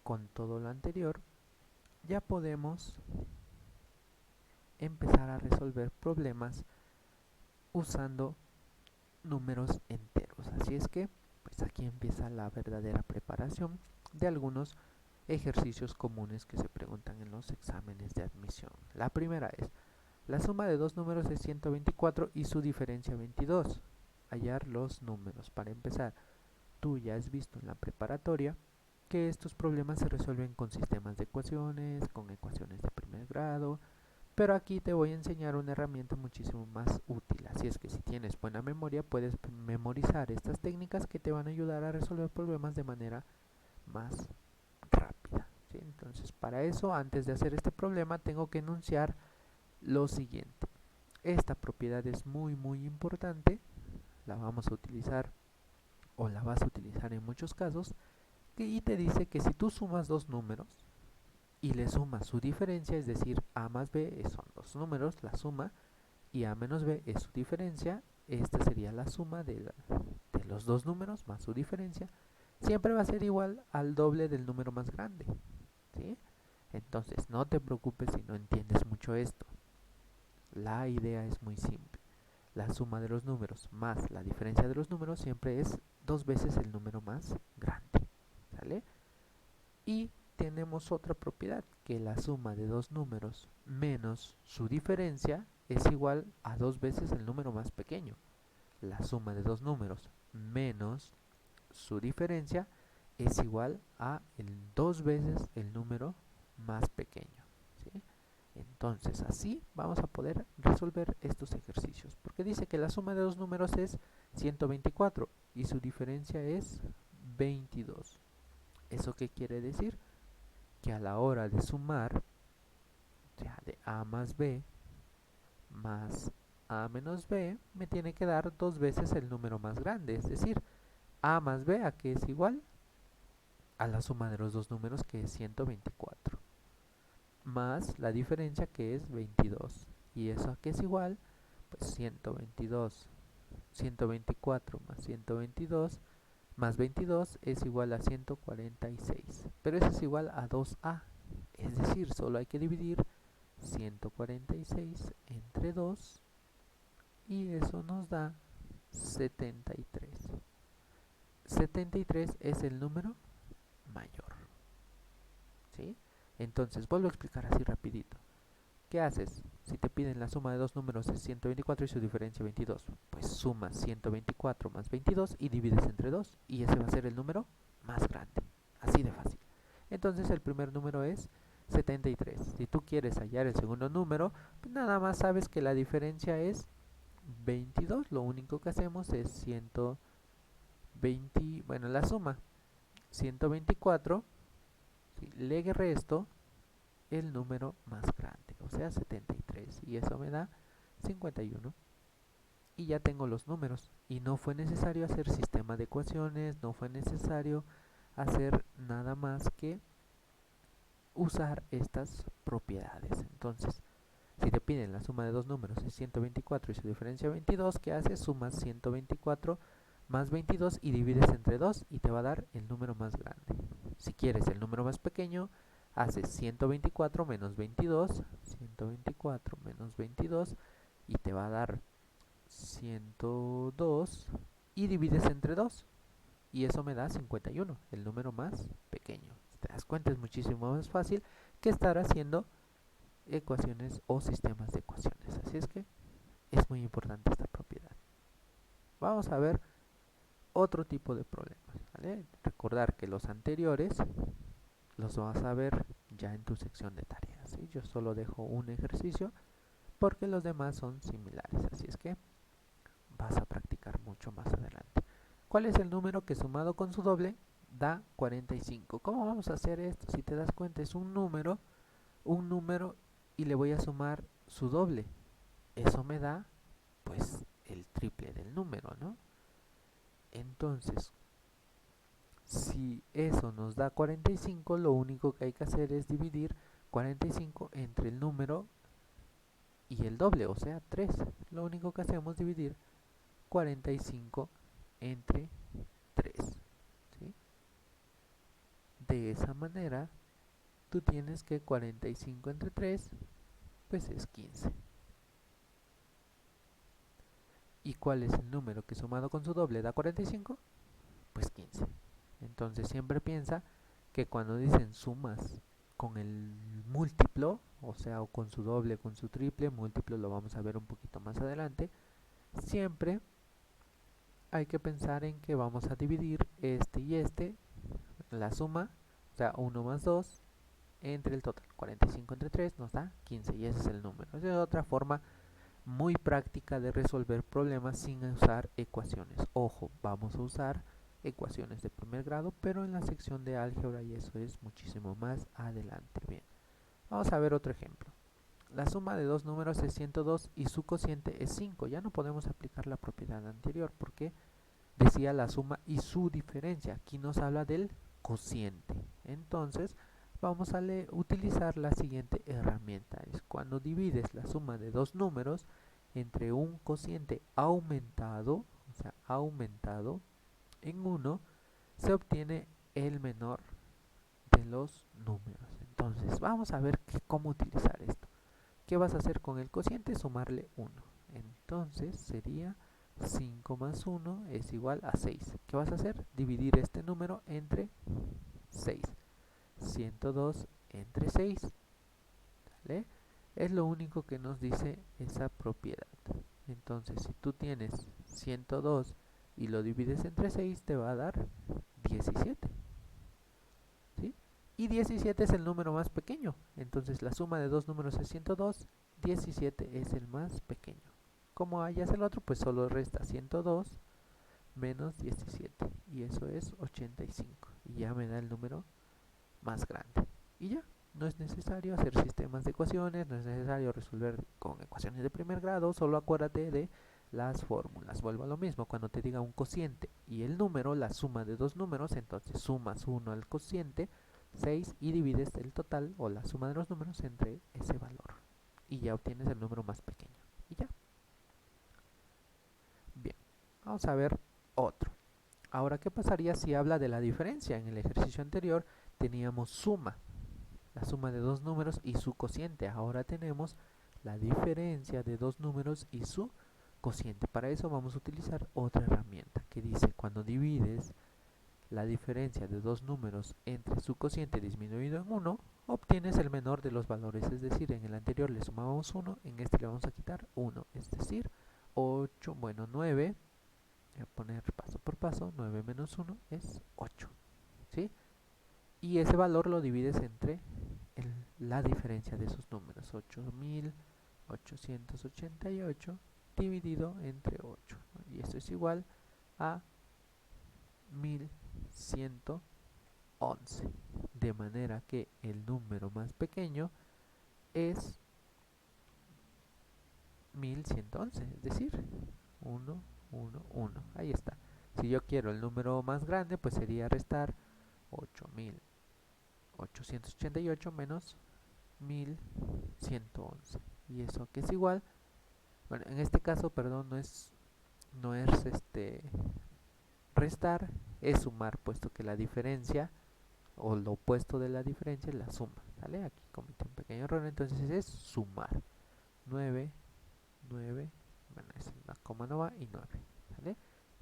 con todo lo anterior, ya podemos empezar a resolver problemas usando números enteros. Así es que, pues aquí empieza la verdadera preparación de algunos ejercicios comunes que se preguntan en los exámenes de admisión. La primera es, la suma de dos números es 124 y su diferencia 22. Hallar los números. Para empezar, tú ya has visto en la preparatoria que estos problemas se resuelven con sistemas de ecuaciones, con ecuaciones de primer grado, pero aquí te voy a enseñar una herramienta muchísimo más útil. Así es que si tienes buena memoria, puedes memorizar estas técnicas que te van a ayudar a resolver problemas de manera más rápida, ¿sí? Entonces, para eso, antes de hacer este problema, tengo que enunciar lo siguiente. Esta propiedad es muy importante, la vamos a utilizar o la vas a utilizar en muchos casos, y te dice que si tú sumas dos números y le sumas su diferencia, es decir, a más b son dos números, la suma, y a menos b es su diferencia, esta sería la suma de los dos números más su diferencia, siempre va a ser igual al doble del número más grande, ¿sí? Entonces, no te preocupes si no entiendes mucho esto. La idea es muy simple. La suma de los números más la diferencia de los números siempre es dos veces el número más grande, ¿sale? Y tenemos otra propiedad, que la suma de dos números menos su diferencia es igual a dos veces el número más pequeño. La suma de dos números menos su diferencia es igual a dos veces el número más pequeño, ¿sí? Entonces así vamos a poder resolver estos ejercicios, porque dice que la suma de dos números es 124 y su diferencia es 22. ¿Eso qué quiere decir? Que a la hora de sumar, o sea, de a más b más a menos b, me tiene que dar dos veces el número más grande, es decir, a más b, a que es igual a la suma de los dos números, que es 124, más la diferencia, que es 22. ¿Y eso a qué es igual? Pues 124 más 122 más 22 es igual a 146. Pero eso es igual a 2a. Es decir, solo hay que dividir 146 entre 2 y eso nos da 73. 73 es el número mayor, ¿sí? Entonces, vuelvo a explicar así rapidito. ¿Qué haces? Si te piden la suma de dos números es 124 y su diferencia 22, pues sumas 124 más 22 y divides entre 2 y ese va a ser el número más grande. Así de fácil. Entonces el primer número es 73. Si tú quieres hallar el segundo número, pues nada más sabes que la diferencia es 22. Lo único que hacemos es 120, bueno, la suma 124, ¿sí? Le resto el número más grande, o sea 73, y eso me da 51. Y ya tengo los números y no fue necesario hacer sistema de ecuaciones, no fue necesario hacer nada más que usar estas propiedades. Entonces, si te piden la suma de dos números es 124 y su diferencia 22, ¿qué haces? Sumas 124 más 22 y divides entre 2 y te va a dar el número más grande. Si quieres el número más pequeño, haces 124 menos 22, 124 menos 22 y te va a dar 102 y divides entre 2 y eso me da 51, el número más pequeño. Si te das cuenta, es muchísimo más fácil que estar haciendo ecuaciones o sistemas de ecuaciones. Así es que es muy importante esta propiedad. Vamos a ver otro tipo de problemas, ¿vale? Recordar que los anteriores los vas a ver ya en tu sección de tareas, ¿sí? Yo solo dejo un ejercicio porque los demás son similares, así es que vas a practicar mucho más adelante. ¿Cuál es el número que sumado con su doble da 45? ¿Cómo vamos a hacer esto? Si te das cuenta, es un número y le voy a sumar su doble. Eso me da, pues, el triple del número, ¿no? Entonces, si eso nos da 45, lo único que hay que hacer es dividir 45 entre el número y el doble, o sea, 3. Lo único que hacemos es dividir 45 entre 3, ¿sí? De esa manera, tú tienes que 45 entre 3, pues es 15. ¿Y cuál es el número que sumado con su doble da 45? Pues 15. Entonces siempre piensa que cuando dicen sumas con el múltiplo, o sea, o con su doble, con su triple, múltiplo lo vamos a ver un poquito más adelante, siempre hay que pensar en que vamos a dividir este y este, la suma, o sea, 1 más 2, entre el total. 45 entre 3 nos da 15 y ese es el número. Esa es otra forma muy práctica de resolver problemas sin usar ecuaciones. Ojo, vamos a usar ecuaciones de primer grado, pero en la sección de álgebra y eso es muchísimo más adelante. Bien, vamos a ver otro ejemplo. La suma de dos números es 102 y su cociente es 5. Ya no podemos aplicar la propiedad anterior porque decía la suma y su diferencia. Aquí nos habla del cociente. Entonces, vamos a utilizar la siguiente herramienta. Es cuando divides la suma de dos números entre un cociente aumentado, o sea, aumentado en 1, se obtiene el menor de los números. Entonces, vamos a ver cómo utilizar esto. ¿Qué vas a hacer con el cociente? Sumarle 1. Entonces, sería 5 más 1 es igual a 6. ¿Qué vas a hacer? Dividir este número entre 6. 102 entre 6. ¿Vale? Es lo único que nos dice esa propiedad. Entonces, si tú tienes 102 y lo divides entre 6, te va a dar 17. ¿Sí? Y 17 es el número más pequeño. Entonces, la suma de dos números es 102. 17 es el más pequeño. Como hayas el otro, pues solo resta 102 menos 17. Y eso es 85. Y ya me da el número más grande. Y ya, no es necesario hacer sistemas de ecuaciones, no es necesario resolver con ecuaciones de primer grado, solo acuérdate de las fórmulas. Vuelvo a lo mismo, cuando te diga un cociente y el número, la suma de dos números, entonces sumas 1 al cociente, 6 y divides el total o la suma de los números entre ese valor. Y ya obtienes el número más pequeño. Y ya. Bien, vamos a ver otro. Ahora, ¿qué pasaría si habla de la diferencia? En el ejercicio anterior teníamos suma, la suma de dos números y su cociente. Ahora tenemos la diferencia de dos números y su cociente. Para eso vamos a utilizar otra herramienta que dice cuando divides la diferencia de dos números entre su cociente disminuido en 1, obtienes el menor de los valores. Es decir, en el anterior le sumábamos 1, en este le vamos a quitar 1. Es decir, 8, bueno, 9. Voy a poner paso por paso. 9 menos 1 es 8. ¿Sí? Y ese valor lo divides entre la diferencia de esos números. 8.888 dividido entre 8. Y esto es igual a 1111. De manera que el número más pequeño es 1111. Es decir, 1, 1, 1. Ahí está. Si yo quiero el número más grande, pues sería restar 8.888 menos 1111. Y eso que es igual, bueno, en este caso, perdón, no es restar, es sumar, puesto que la diferencia o lo opuesto de la diferencia es la suma. ¿Sale? Aquí cometí un pequeño error, entonces es sumar. 9, 9, bueno, es una coma no va y 9. ¿Sale?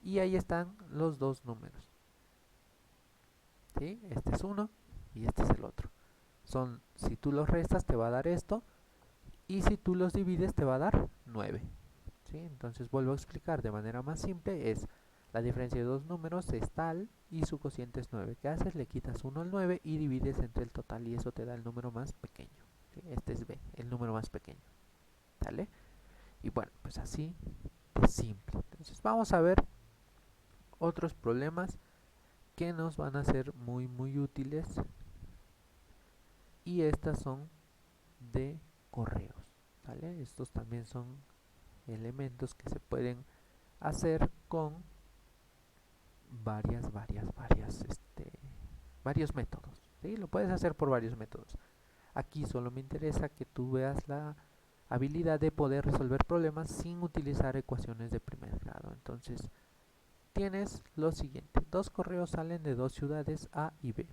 Y ahí están los dos números. ¿Sí? Este es uno y este es el otro. Si tú los restas te va a dar esto, y si tú los divides te va a dar 9. ¿Sí? Entonces vuelvo a explicar de manera más simple, es la diferencia de dos números es tal y su cociente es 9. ¿Qué haces? Le quitas 1 al 9 y divides entre el total y eso te da el número más pequeño. ¿Sí? Este es B, el número más pequeño. ¿Sale? Y bueno, pues así de simple. Entonces vamos a ver otros problemas que nos van a ser muy útiles, y estas son de correos. ¿Vale? Estos también son elementos que se pueden hacer con varios métodos. ¿Sí? Lo puedes hacer por varios métodos. Aquí solo me interesa que tú veas la habilidad de poder resolver problemas sin utilizar ecuaciones de primer grado. Entonces, tienes lo siguiente. Dos correos salen de dos ciudades A y B.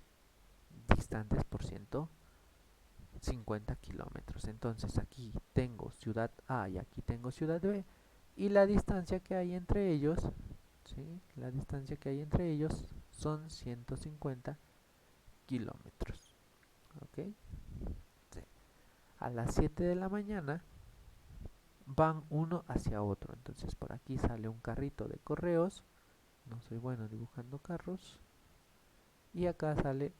distantes por 150 kilómetros. Entonces aquí tengo ciudad A y aquí tengo ciudad B, y la distancia que hay entre ellos, ¿sí? La distancia que hay entre ellos son 150 kilómetros. ¿Ok? Sí. A las 7 de la mañana van uno hacia otro. Entonces por aquí sale un carrito de correos. No soy bueno dibujando carros. Y acá sale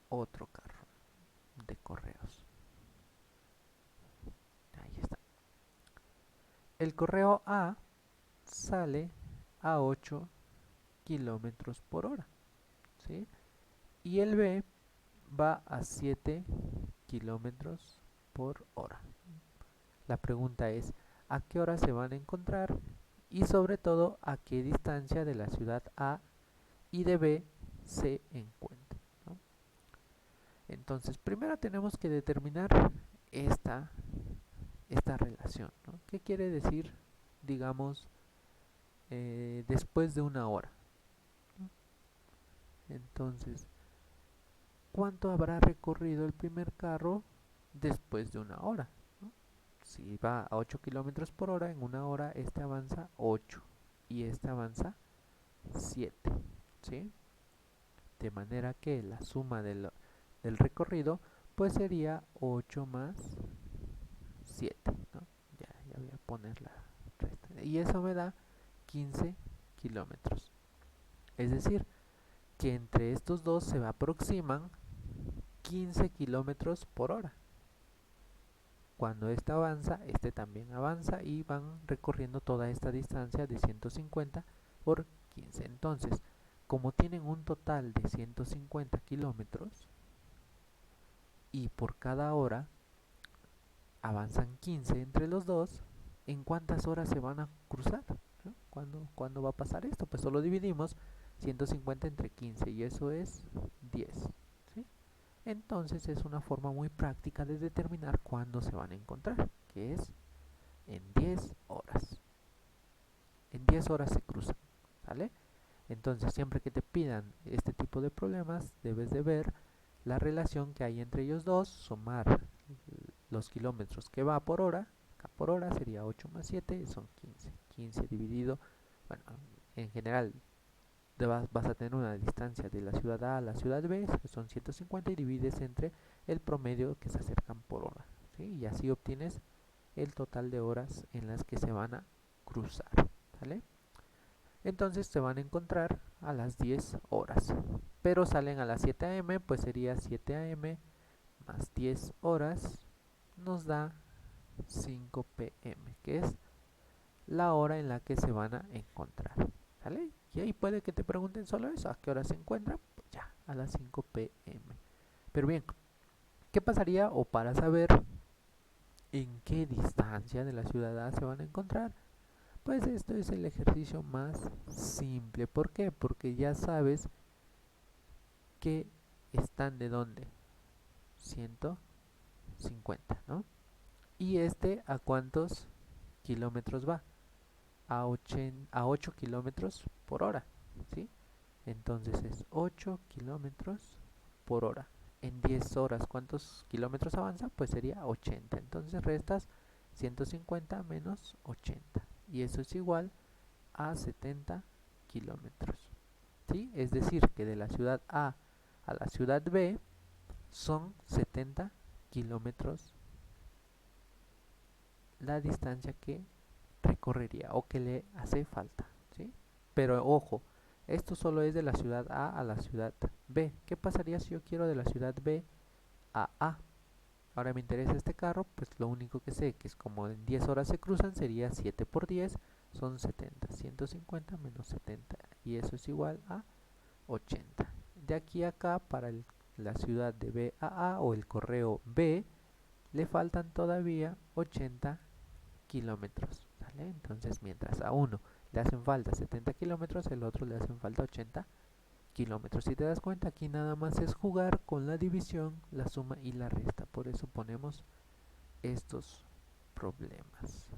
otro carro de correos. Ahí está. El correo A sale a 8 kilómetros por hora, ¿sí? Y el B va a 7 kilómetros por hora. La pregunta es, ¿a qué hora se van a encontrar? Y sobre todo, ¿a qué distancia de la ciudad A y de B se encuentran, ¿no? Entonces, primero tenemos que determinar esta relación, ¿no? ¿Qué quiere decir, digamos, después de una hora? Entonces, ¿cuánto habrá recorrido el primer carro después de una hora? ¿No? Si va a 8 kilómetros por hora, en una hora este avanza 8 y este avanza 7, ¿sí? De manera que la suma del recorrido pues sería 8 más 7, ¿no? Ya voy a poner la resta. Y eso me da 15 kilómetros. Es decir, que entre estos dos se aproximan 15 kilómetros por hora. Cuando este avanza, este también avanza y van recorriendo toda esta distancia de 150 por 15. Entonces, como tienen un total de 150 kilómetros y por cada hora avanzan 15 entre los dos, ¿en cuántas horas se van a cruzar? ¿No? ¿Cuándo va a pasar esto? Pues solo dividimos 150 entre 15 y eso es 10. ¿Sí? Entonces es una forma muy práctica de determinar cuándo se van a encontrar, que es en 10 horas. En 10 horas se cruzan, ¿vale? Entonces siempre que te pidan este tipo de problemas, debes de ver la relación que hay entre ellos dos, sumar los kilómetros que va por hora, acá por hora sería 8 más 7, son 15. 15 dividido, bueno, en general vas a tener una distancia de la ciudad A a la ciudad B, que son 150, y divides entre el promedio que se acercan por hora, ¿sí? Y así obtienes el total de horas en las que se van a cruzar, ¿vale? Entonces se van a encontrar a las 10 horas, pero salen a las 7 a.m., pues sería 7 a.m. más 10 horas, nos da 5 p.m., que es la hora en la que se van a encontrar, ¿vale? Y ahí puede que te pregunten solo eso, ¿a qué hora se encuentran? Pues ya, a las 5 p.m. Pero bien, ¿qué pasaría o para saber en qué distancia de la ciudad A se van a encontrar? Pues esto es el ejercicio más simple. ¿Por qué? Porque ya sabes que están de dónde, 150, ¿no? Y este a cuántos kilómetros va, a 8 kilómetros por hora, ¿sí? Entonces es 8 kilómetros por hora. En 10 horas, ¿cuántos kilómetros avanza? Pues sería 80. Entonces restas 150 menos 80. Y eso es igual a 70 kilómetros. ¿Sí? Es decir, que de la ciudad A a la ciudad B son 70 kilómetros la distancia que recorrería o que le hace falta, ¿sí? Pero ojo, esto solo es de la ciudad A la ciudad B. ¿Qué pasaría si yo quiero de la ciudad B a A? Ahora me interesa este carro, pues lo único que sé que es como en 10 horas se cruzan, sería 7 por 10, son 70. 150 menos 70, y eso es igual a 80. De aquí a acá, para la ciudad de B a A o el correo B, le faltan todavía 80 kilómetros, ¿vale? Entonces, mientras a uno le hacen falta 70 kilómetros, el otro le hacen falta 80 kilómetros. Si te das cuenta, aquí nada más es jugar con la división, la suma y la resta. Por eso ponemos estos problemas.